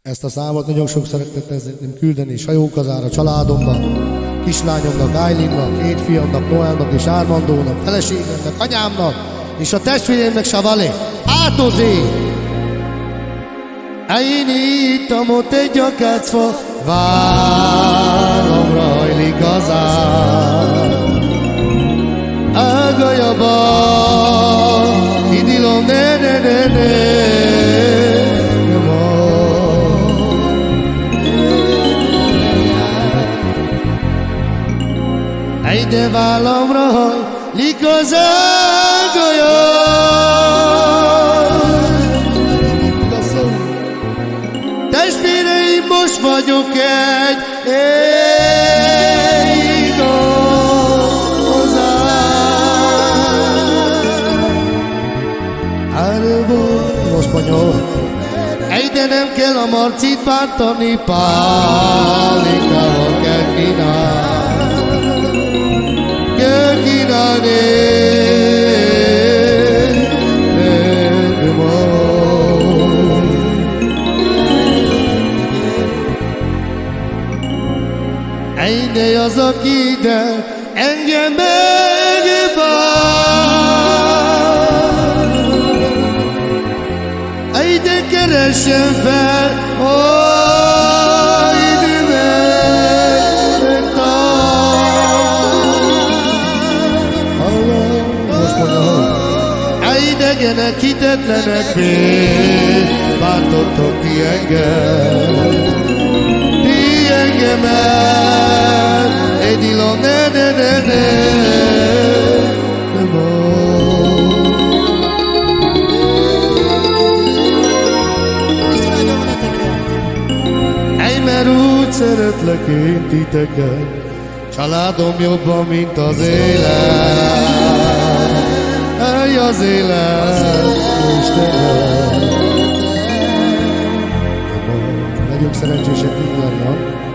Ezt a számot nagyon sok szeretném küldeni Sajókazára, családomnak, kislányomnak, Ájlinnak, két fiamnak, Noelnak és Ármandónak, feleségemnek, anyámnak, és a testvéreimnek Savali. Átozé! Én ittam ott egy akácfa, vállamra hajlik az ár. Ágajaba, idilom, ne. De vállamra hajlik az ágolya. Testvéreim, most vagyok egy most mondja, de nem kell a Marcit bántani, pálinkával kell kínálni. De az, aki de engem megbán, de keressen fel, idegenek, hitetlenek még, bántottok ti engemet, egy ilom, ne. Mert úgy szeretlek én titeket, családom jobban, mint az élet. Az élet, Istenem. Legyünk szerencsések mindannyian.